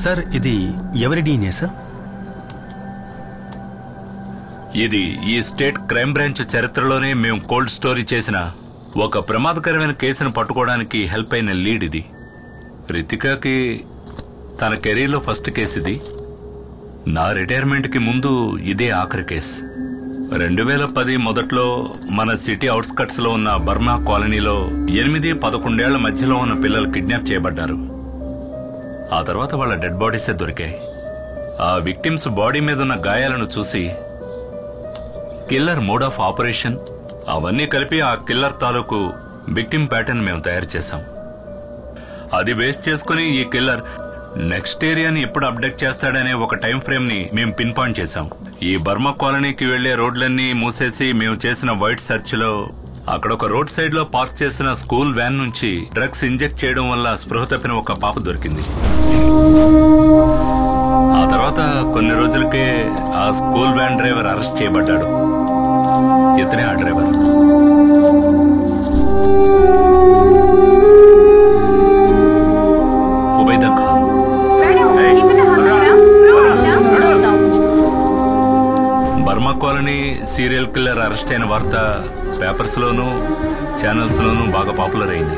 Sir ఇది ఎవరి DNA sir? ఇది ఈ స్టేట్ క్రైమ్ బ్రాంచ్ చరిత్రలోనే మేము కోల్డ్ స్టోరీ చేసిన ఒక ప్రమాదకరమైన కేసును పట్టుకోవడానికి హెల్ప్ అయిన లీడ్ ఇది. రితికాకి తన కెరీర్లో ఫస్ట్ కేసు ఇది. నా రిటైర్మెంట్కి ముందు ఇదే ఆఖరి కేసు. 2010 మొదట్లో మన సిటీ అవుట్స్కట్స్ లో ఉన్న బర్మా కాలనీలో 8-11 ఏళ్ల మధ్యలో ఉన్న పిల్లలు కిడ్నాప్ చేయబడ్డారు. ఆ తర్వాత వాళ్ళ డెడ్ బాడీసే దొరికాయి. ఆ విక్టిమ్స్ బాడీ మీద ఉన్న గాయాలను చూసి కిల్లర్ మోడ్ ఆఫ్ ఆపరేషన్ అవన్నీ కలిపి ఆ కిల్లర్ తాలూకు విక్టిమ్ ప్యాటర్న్ మేము తయారు చేశాం. అది బేస్ చేసుకుని ఈ కిల్లర్ నెక్స్ట్ ఏరియాని ఎప్పుడు అప్డేట్ చేస్తాడనే ఒక టైం ఫ్రేమ్ ని మేము పిన్ పాయింట్ చేశాం. ఈ బర్మా కాలనీకి వెళ్లే రోడ్లన్నీ మూసేసి మేము చేసిన వైట్ సర్చ్ లో అక్కడ ఒక రోడ్ సైడ్ లో పార్క్ చేసిన స్కూల్ వ్యాన్ నుంచి డ్రగ్స్ ఇంజెక్ట్ చేయడం వల్ల స్పృహ తప్పిన ఒక పాప దొరికింది. ఆ తర్వాత కొన్ని రోజులకే ఆ స్కూల్ వ్యాన్ డ్రైవర్ అరెస్ట్ చేయబడ్డాడు. ఇతనే ఆ driver. Hubaida Khan. Burma colony serial killer arrest అయిన వార్త పేపర్స్ లోనూ ఛానల్స్ లోనూ బాగా పాపులర్ అయింది.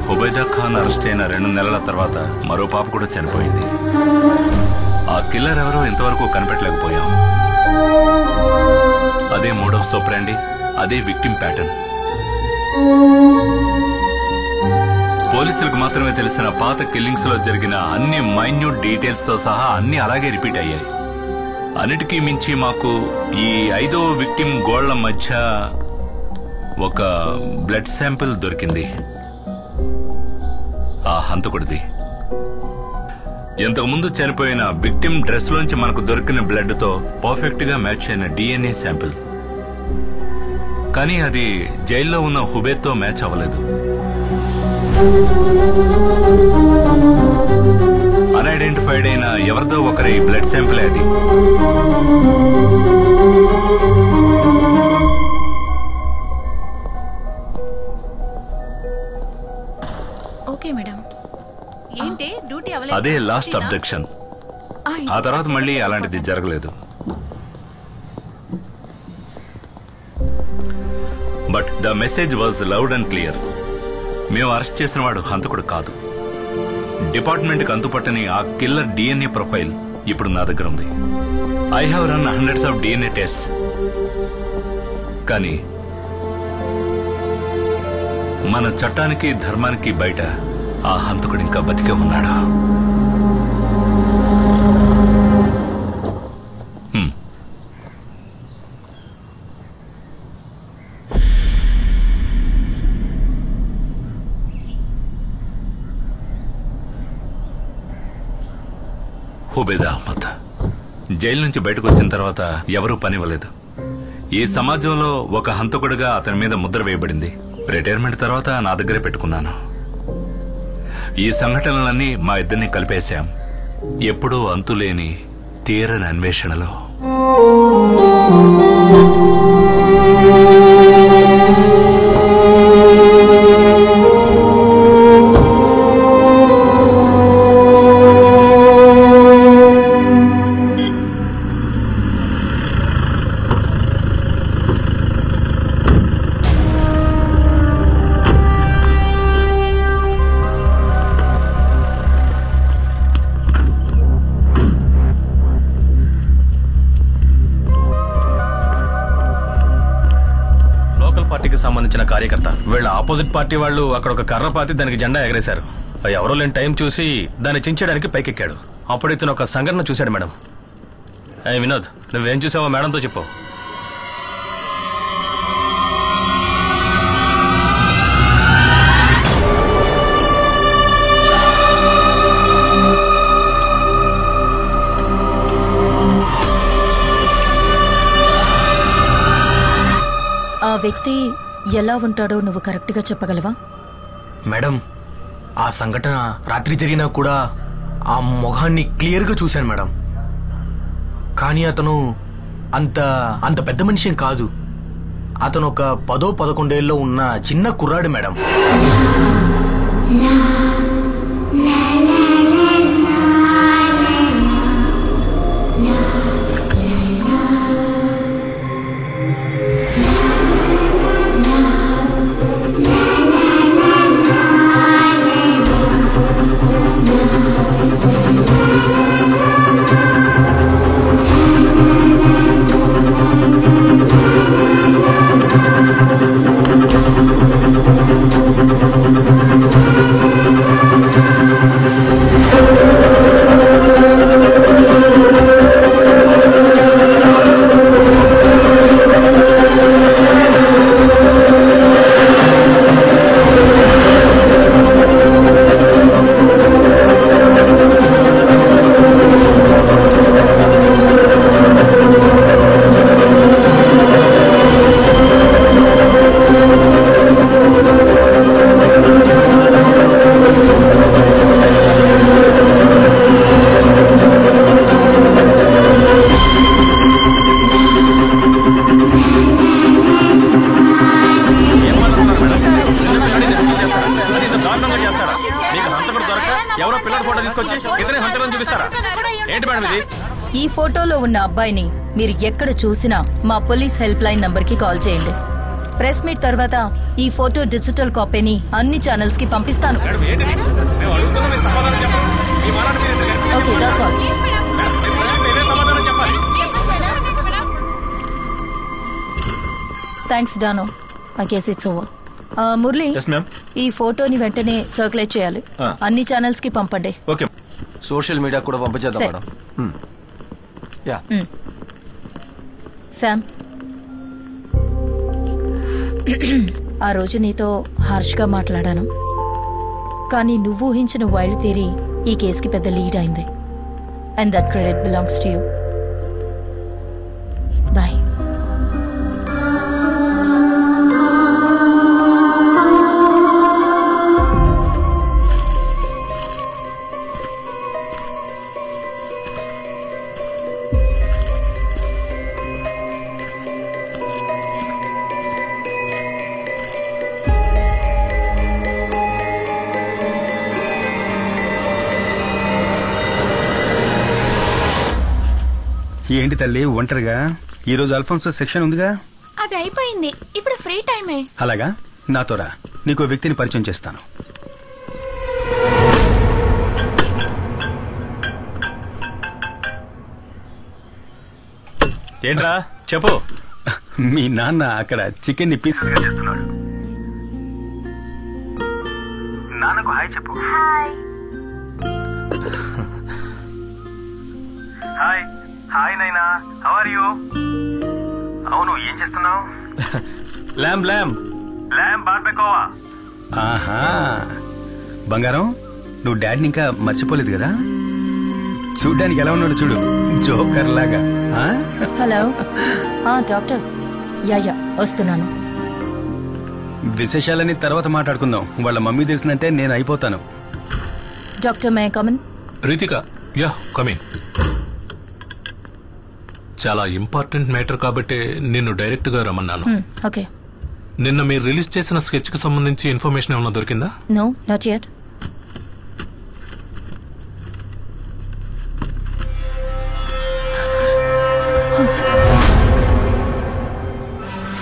హుబైదా ఖాన్ అరెస్ట్ అయిన 2 నెలల తర్వాత మరో పాప కూడా చనిపోయింది. ఆ కిల్లర్ ఎవరో ఇంతవరకు కనిపెట్టలేకపోయాం. అదే మోడ్ ఆఫ్ ఆపరేండి, అదే విక్టిమ్ ప్యాటర్న్. పోలీసులకు మాత్రమే తెలిసిన పాత కిల్లింగ్స్ లో జరిగిన అన్ని మైన్యూట్ డీటెయిల్స్ తో సహా అన్ని అలాగే రిపీట్ అయ్యాయి. అన్నిటికీ మించి మాకు ఈ 5వ విక్టిమ్ గోళ్ల మధ్య ఒక బ్లడ్ శాంపిల్ దొరికింది. ఆ హంతకుడిది. ఇంతకుముందు చనిపోయిన విక్టిమ్ డ్రెస్ లోంచి మనకు దొరికిన బ్లడ్ తో పర్ఫెక్ట్ గా మ్యాచ్ అయిన డిఎన్ఏ శాంపిల్. కానీ అది జైల్లో ఉన్న హుబైద్తో మ్యాచ్ అవ్వలేదు. అన్ఐడెంటిఫైడ్ అయిన ఎవరిదో ఒకరి బ్లడ్ శాంపిల్ అది. అదే లాస్ట్ అబ్డక్షన్. ఆ తర్వాత మళ్ళీ అలాంటిది జరగలేదు. But the message was loud and clear. మేము అరెస్ట్ చేసిన వాడు హంతకుడు కాదు. డిపార్ట్మెంట్ కి అంతుపట్టని ఆ కిల్లర్ డిఎన్ఏ ప్రొఫైల్ ఇప్పుడు నా దగ్గర ఉంది. I have run hundreds of DNA test. కానీ మన చట్టానికి ధర్మానికి బయట ఆ హంతకుడు ఇంకా బతికే ఉన్నాడు. హుబైదా అహ్మద్ జైలు నుంచి బయటకు వచ్చిన తర్వాత ఎవరూ పనివ్వలేదు. ఈ సమాజంలో ఒక హంతకుడిగా అతని మీద ముద్ర వేయబడింది. రిటైర్మెంట్ తర్వాత నా దగ్గరే పెట్టుకున్నాను. ఈ సంఘటనలన్నీ మా ఇద్దరిని కలిపేశాం. ఎప్పుడూ అంతులేని తీరని అన్వేషణలో. సంబంధించిన కార్యకర్త వీళ్ళ ఆపోజిట్ పార్టీ వాళ్ళు అక్కడ ఒక కర్ర పాతి దానికి జెండా ఎగరేశారు. ఎవరో లేని టైం చూసి దాన్ని చించడానికి పైకెక్కాడు. అప్పుడు ఇతను ఒక సంఘటన చూశాడు. మేడం, వినోద్, నువ్వేం చూసావో మేడంతో చెప్పు. ఆ వ్యక్తి ఎలా ఉంటాడో నువ్వు కరెక్ట్ గా చెప్పగలవా? మేడం, ఆ సంఘటన రాత్రి జరిగినా కూడా ఆ మొహాన్ని క్లియర్ గా చూశాను మేడం. కానీ అతను అంత పెద్ద మనిషి కాదు. అతను ఒక 10-11 ఉన్న చిన్న కుర్రాడు మేడం. ఈ ఫోటోలో ఉన్న అబ్బాయిని మీరు ఎక్కడ చూసినా మా పోలీస్ హెల్ప్ లైన్ నంబర్ కి కాల్ చేయండి. ప్రెస్ మీట్ తర్వాత ఈ ఫోటో డిజిటల్ కాపీని అన్ని ఛానల్స్ కి పంపిస్తాను. Okay, that's all. థ్యాంక్స్ డానో. I guess it's over. Murali, ఈ ఫోటోని వెంటనే సర్క్యులేట్ చేయాలి. అన్ని ఛానల్స్ కి పంపండి. ఓకే, సోషల్ మీడియా కూడా పంపించేద్దాం మేడం. యా. శామ్, ఆ రోజు నీతో హార్ష్గా మాట్లాడాను, కానీ నువ్వు ఊహించిన వైల్డ్ థియరీ ఈ కేసుకి పెద్ద లీడ్ అయింది. And that credit belongs to you. Bye. ఏంటి తల్లి ఒంటరిగా? ఈరోజు అల్ఫోన్సో సెక్షన్ ఉందిగా? అది అయిపోయింది, ఇప్పుడు ఫ్రీ టైమే. అలాగా, నాతో రా, నీకు వ్యక్తిని పరిచయం చేస్తాను. ఏంట్రా చెప్పు. మీ నాన్న అక్కడ చికెన్ ని పీస్ చేస్తున్నాడు. నాన్నకు హాయ్ చెప్పు. హాయ్. హాయ్ నైనా, హౌ ఆర్ యు? అవును, ఏం చేస్తున్నావు? ల్యామ్ బార్బెకోవా. ఆహా, బంగారం, నువ్వు డాడీని ఇంకా మర్చిపోలేదు కదా? చూడ్డానికి ఎలా ఉన్నాడు చూడు, జోకర్ లాగా. Hello doctor. యా వస్తున్నాను. విశేషాలని తర్వాత మాట్లాడుకుందాం. వాళ్ళ మమ్మీ తెలిసిందంటే నేను అయిపోతాను. డాక్టర్, మే కమన్? Ritika, yeah coming. చాలా ఇంపార్టెంట్ మ్యాటర్ కాబట్టి నిన్ను డైరెక్ట్ గా రమ్మన్నాను. ఓకే. నిన్న మీరు రిలీజ్ చేసిన స్కెచ్ కి సంబంధించి ఇన్ఫర్మేషన్ ఏమైనా దొరికిందా? No, not yet.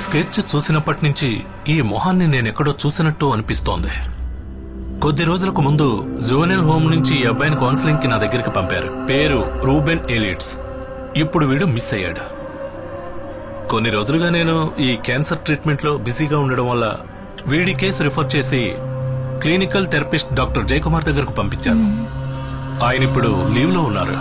స్కెచ్ చూసినప్పటి నుంచి ఈ మొహాన్ని నేనెక్కడో చూసినట్టు అనిపిస్తోంది. కొద్ది రోజులకు ముందు జోనల్ హోమ్ నుంచి ఈ అబ్బాయిని కౌన్సిలింగ్ కి నా దగ్గరికి పంపారు. పేరు రూబెన్ ఎలిట్స్. ఇప్పుడు వీడు మిస్ అయ్యాడు. కొన్ని రోజులుగా నేను ఈ క్యాన్సర్ ట్రీట్మెంట్ లో బిజీగా ఉండడం వల్ల వీడి కేసు రిఫర్ చేసి క్లినికల్ థెరపిస్ట్ డాక్టర్ జయకుమార్ దగ్గరకు పంపించాను. ఆయన ఇప్పుడు లీవ్ లో ఉన్నారు.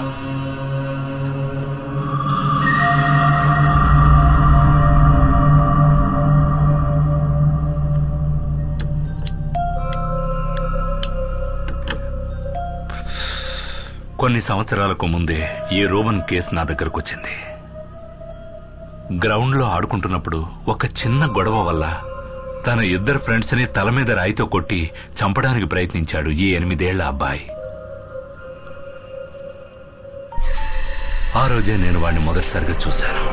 కొన్ని సంవత్సరాలకు ముందే ఈ రోమన్ కేసు నా దగ్గరకు వచ్చింది. గ్రౌండ్లో ఆడుకుంటున్నప్పుడు ఒక చిన్న గొడవ వల్ల తన ఇద్దరు ఫ్రెండ్స్ని తల మీద రాయితో కొట్టి చంపడానికి ప్రయత్నించాడు ఈ 8 ఏళ్ల అబ్బాయి. ఆ రోజే నేను వాడిని మొదటిసారిగా చూశాను.